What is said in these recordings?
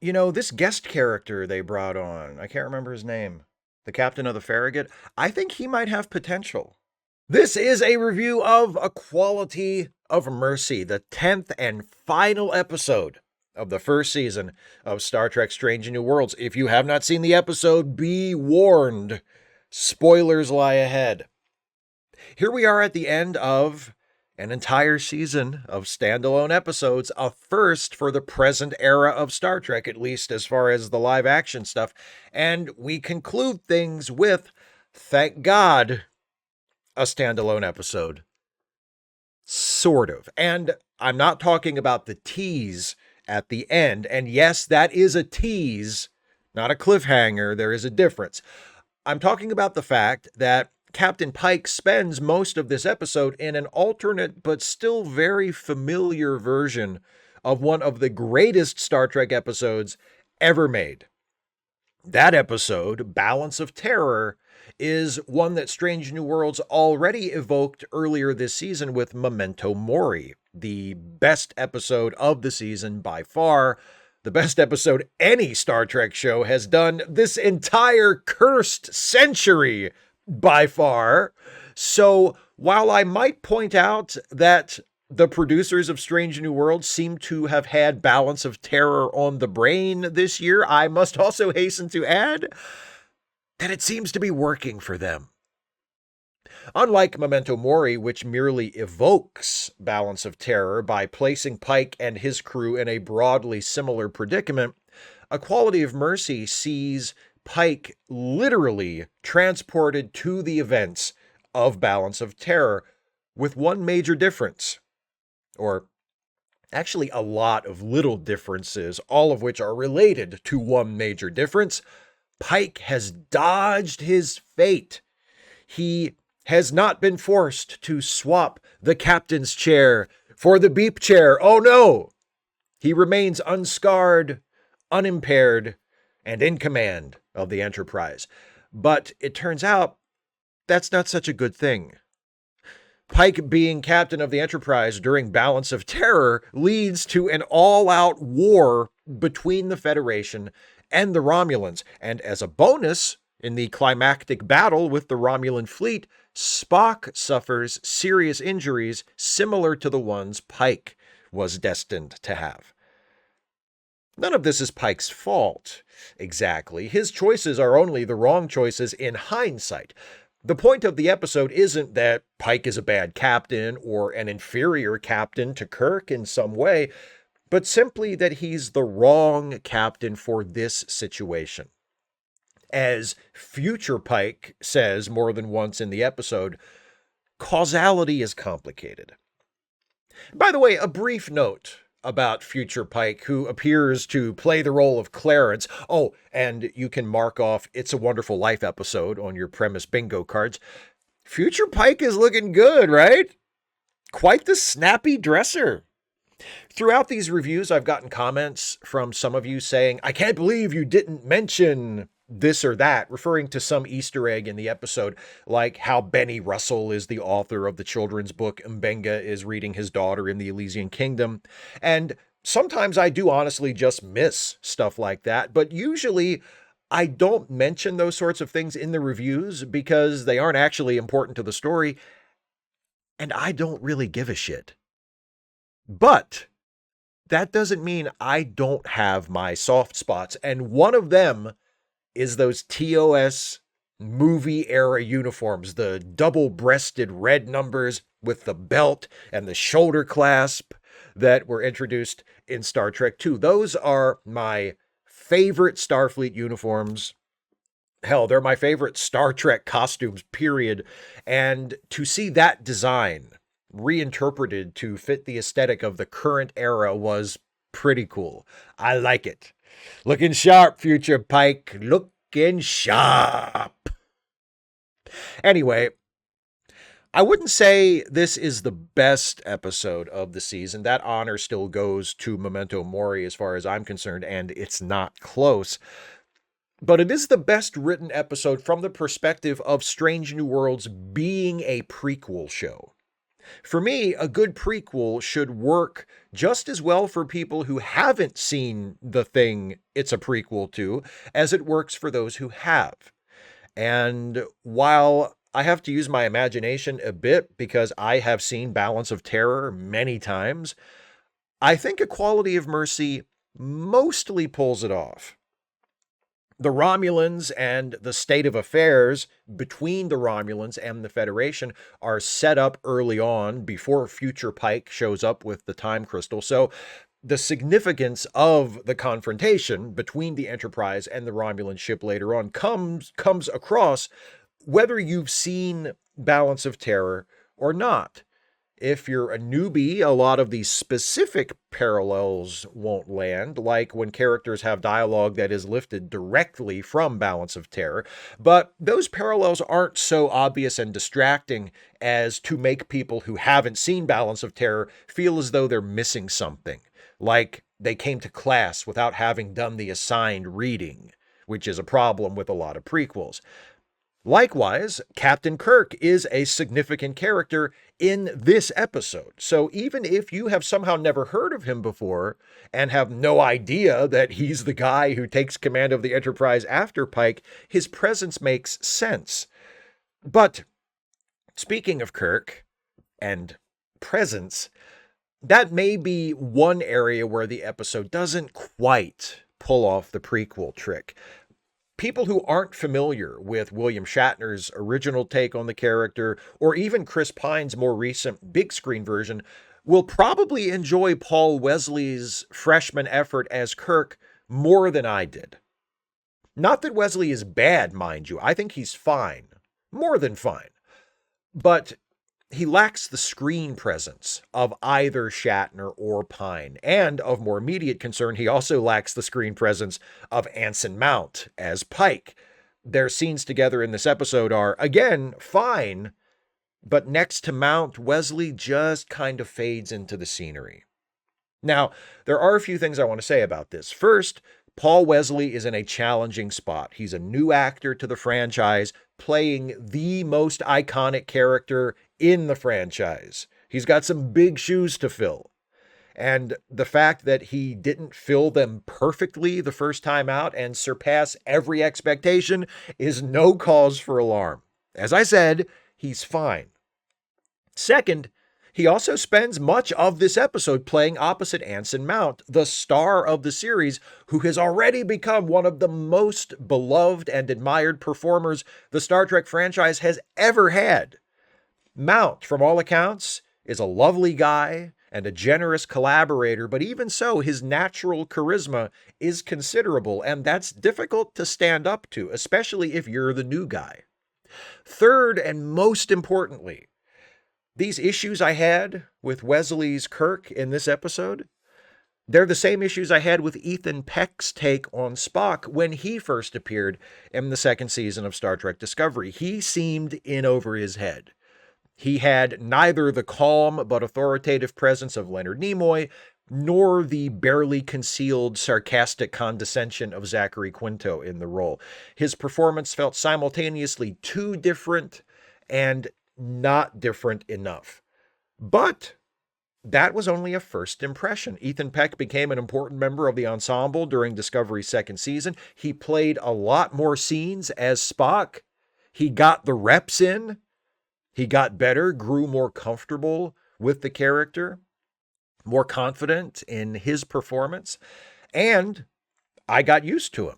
This guest character they brought on, I can't remember his name, the captain of the Farragut, I think he might have potential. This is a review of A Quality of Mercy, the 10th and final episode of the first season of Star Trek Strange New Worlds. If you have not seen the episode, be warned. Spoilers lie ahead. Here we are at the end of an entire season of standalone episodes, a first for the present era of Star Trek, at least as far as the live action stuff. And we conclude things with, thank God, a standalone episode. Sort of. And I'm not talking about the tease at the end. And yes, that is a tease, not a cliffhanger. There is a difference. I'm talking about the fact that Captain Pike spends most of this episode in an alternate but still very familiar version of one of the greatest Star Trek episodes ever made. That episode, Balance of Terror, is one that Strange New Worlds already evoked earlier this season with Memento Mori, the best episode of the season by far, the best episode any Star Trek show has done this entire cursed century by far. So while I might point out that the producers of Strange New Worlds seem to have had Balance of Terror on the brain this year, I must also hasten to add that it seems to be working for them. Unlike Memento Mori, which merely evokes Balance of Terror by placing Pike and his crew in a broadly similar predicament, A Quality of Mercy sees Pike literally transported to the events of Balance of Terror, with one major difference. Or actually a lot of little differences, all of which are related to one major difference. Pike has dodged his fate. He has not been forced to swap the captain's chair for the beep chair. Oh no! He remains unscarred, unimpaired, and in command of the Enterprise. But it turns out that's not such a good thing. Pike being captain of the Enterprise during Balance of Terror leads to an all-out war between the Federation and the Romulans. And as a bonus, in the climactic battle with the Romulan fleet, Spock suffers serious injuries similar to the ones Pike was destined to have. None of this is Pike's fault, exactly. His choices are only the wrong choices in hindsight. The point of the episode isn't that Pike is a bad captain or an inferior captain to Kirk in some way, but simply that he's the wrong captain for this situation. As future Pike says more than once in the episode, causality is complicated. By the way, a brief note about future Pike, who appears to play the role of Clarence. Oh, and you can mark off It's a Wonderful Life episode on your premise bingo cards. Future Pike is looking good, right? Quite the snappy dresser. Throughout these reviews, I've gotten comments from some of you saying, I can't believe you didn't mention this or that, referring to some Easter egg in the episode, like how Benny Russell is the author of the children's book Mbenga is reading his daughter in the Elysian Kingdom. And sometimes I do honestly just miss stuff like that, but usually I don't mention those sorts of things in the reviews because they aren't actually important to the story, and I don't really give a shit. But that doesn't mean I don't have my soft spots, and one of them is those TOS movie era uniforms, the double-breasted red numbers with the belt and the shoulder clasp that were introduced in Star Trek II. Those are my favorite Starfleet uniforms. Hell, they're my favorite Star Trek costumes, period. And to see that design reinterpreted to fit the aesthetic of the current era was pretty cool. I like it. Looking sharp, future Pike. Looking sharp. Anyway, I wouldn't say this is the best episode of the season. That honor still goes to Memento Mori as far as I'm concerned, and it's not close. But it is the best written episode from the perspective of Strange New Worlds being a prequel show. For me, a good prequel should work just as well for people who haven't seen the thing it's a prequel to as it works for those who have. And while I have to use my imagination a bit because I have seen Balance of Terror many times, I think Equality of Mercy mostly pulls it off. The Romulans and the state of affairs between the Romulans and the Federation are set up early on before future Pike shows up with the time crystal. So the significance of the confrontation between the Enterprise and the Romulan ship later on comes across whether you've seen Balance of Terror or not. If you're a newbie, a lot of these specific parallels won't land, like when characters have dialogue that is lifted directly from Balance of Terror, but those parallels aren't so obvious and distracting as to make people who haven't seen Balance of Terror feel as though they're missing something, like they came to class without having done the assigned reading, which is a problem with a lot of prequels. Likewise, Captain Kirk is a significant character in this episode. So even if you have somehow never heard of him before and have no idea that he's the guy who takes command of the Enterprise after Pike, his presence makes sense. But speaking of Kirk and presence, that may be one area where the episode doesn't quite pull off the prequel trick. People who aren't familiar with William Shatner's original take on the character, or even Chris Pine's more recent big screen version, will probably enjoy Paul Wesley's freshman effort as Kirk more than I did. Not that Wesley is bad, mind you. I think he's fine. More than fine. But he lacks the screen presence of either Shatner or Pine, and of more immediate concern, he also lacks the screen presence of Anson Mount as Pike. Their scenes together in this episode are, again, fine, but next to Mount, Wesley just kind of fades into the scenery. Now, there are a few things I want to say about this. First, Paul Wesley is in a challenging spot. He's a new actor to the franchise, playing the most iconic character in the franchise. He's got some big shoes to fill. And the fact that he didn't fill them perfectly the first time out and surpass every expectation is no cause for alarm. As I said, he's fine. Second, he also spends much of this episode playing opposite Anson Mount, the star of the series, who has already become one of the most beloved and admired performers the Star Trek franchise has ever had. Mount, from all accounts, is a lovely guy and a generous collaborator, but even so, his natural charisma is considerable, and that's difficult to stand up to, especially if you're the new guy. Third, and most importantly, these issues I had with Wesley's Kirk in this episode, they're the same issues I had with Ethan Peck's take on Spock when he first appeared in the second season of Star Trek Discovery. He seemed in over his head. He had neither the calm but authoritative presence of Leonard Nimoy, nor the barely concealed sarcastic condescension of Zachary Quinto in the role. His performance felt simultaneously too different and not different enough. But that was only a first impression. Ethan Peck became an important member of the ensemble during Discovery's second season. He played a lot more scenes as Spock. He got the reps in. He got better, grew more comfortable with the character, more confident in his performance, and I got used to him.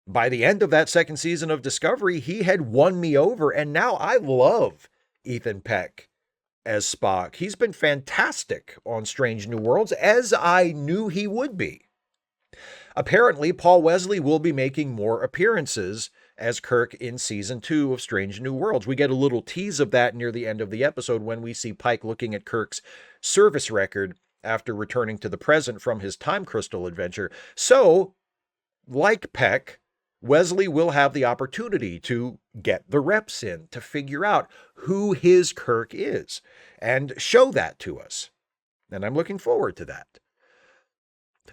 By the end of that second season of Discovery, he had won me over, and now I love Ethan Peck as Spock. He's been fantastic on Strange New Worlds, as I knew he would be. Apparently, Paul Wesley will be making more appearances as Kirk in Season 2 of Strange New Worlds. We get a little tease of that near the end of the episode when we see Pike looking at Kirk's service record after returning to the present from his time crystal adventure. So, like Peck, Wesley will have the opportunity to get the reps in, to figure out who his Kirk is, and show that to us. And I'm looking forward to that.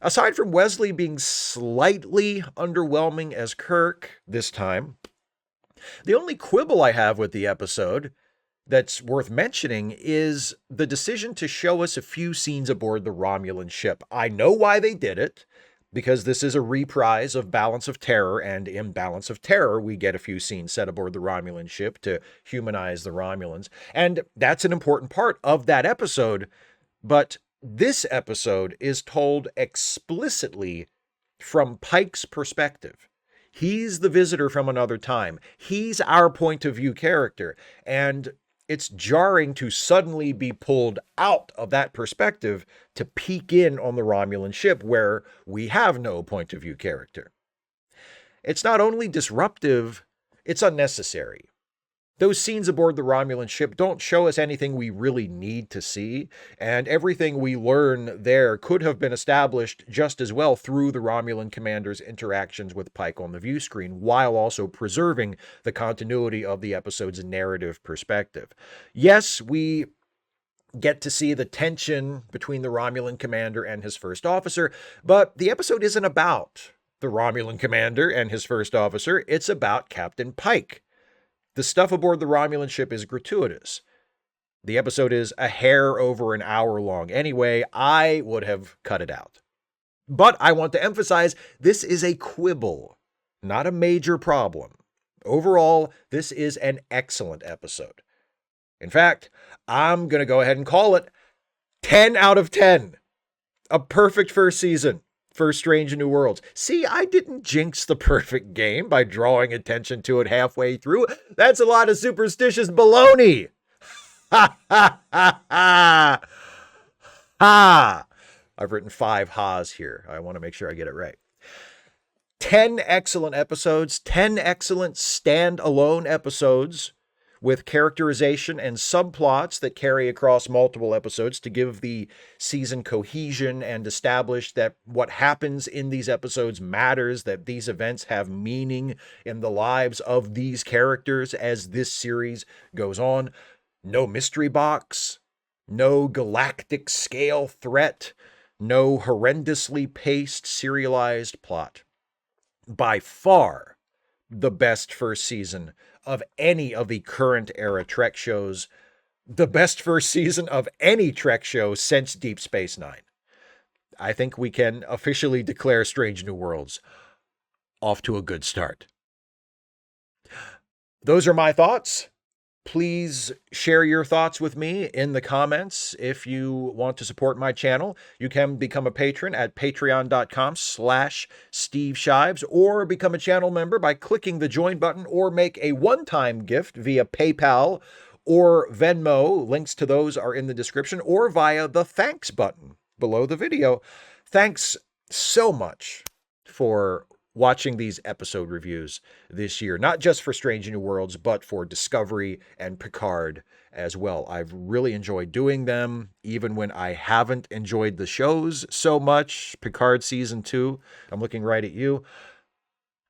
Aside from Wesley being slightly underwhelming as Kirk this time, the only quibble I have with the episode that's worth mentioning is the decision to show us a few scenes aboard the Romulan ship. I know why they did it, because this is a reprise of Balance of Terror, and in Balance of Terror, we get a few scenes set aboard the Romulan ship to humanize the Romulans. And that's an important part of that episode, but this episode is told explicitly from Pike's perspective. He's the visitor from another time. He's our point of view character. And it's jarring to suddenly be pulled out of that perspective to peek in on the Romulan ship where we have no point of view character. It's not only disruptive, it's unnecessary. Those scenes aboard the Romulan ship don't show us anything we really need to see, and everything we learn there could have been established just as well through the Romulan commander's interactions with Pike on the view screen, while also preserving the continuity of the episode's narrative perspective. Yes, we get to see the tension between the Romulan commander and his first officer, but the episode isn't about the Romulan commander and his first officer, it's about Captain Pike. The stuff aboard the Romulan ship is gratuitous. The episode is a hair over an hour long. Anyway, I would have cut it out. But I want to emphasize, this is a quibble, not a major problem. Overall, this is an excellent episode. In fact, I'm going to go ahead and call it 10 out of 10. A perfect first season for Strange New Worlds. See, I didn't jinx the perfect game by drawing attention to it halfway through. That's a lot of superstitious baloney. Ha ha ha ha. Ha. I've written 5 ha's here. I want to make sure I get it right. 10 excellent episodes, 10 excellent standalone episodes with characterization and subplots that carry across multiple episodes to give the season cohesion and establish that what happens in these episodes matters, that these events have meaning in the lives of these characters as this series goes on. No mystery box, no galactic scale threat, no horrendously paced serialized plot. By far the best first season of any of the current era Trek shows, the best first season of any Trek show since Deep Space Nine. I think we can officially declare Strange New Worlds off to a good start. Those are my thoughts. Please share your thoughts with me in the comments. If you want to support my channel, you can become a patron at patreon.com/Steve Shives, or become a channel member by clicking the join button, or make a one-time gift via PayPal or Venmo. Links to those are in the description, or via the thanks button below the video. Thanks so much for watching these episode reviews this year, not just for Strange New Worlds, but for Discovery and Picard as well. I've really enjoyed doing them, even when I haven't enjoyed the shows so much. Picard Season 2, I'm looking right at you.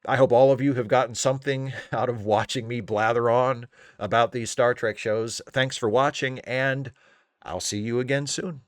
I hope all of you have gotten something out of watching me blather on about these Star Trek shows. Thanks for watching, and I'll see you again soon.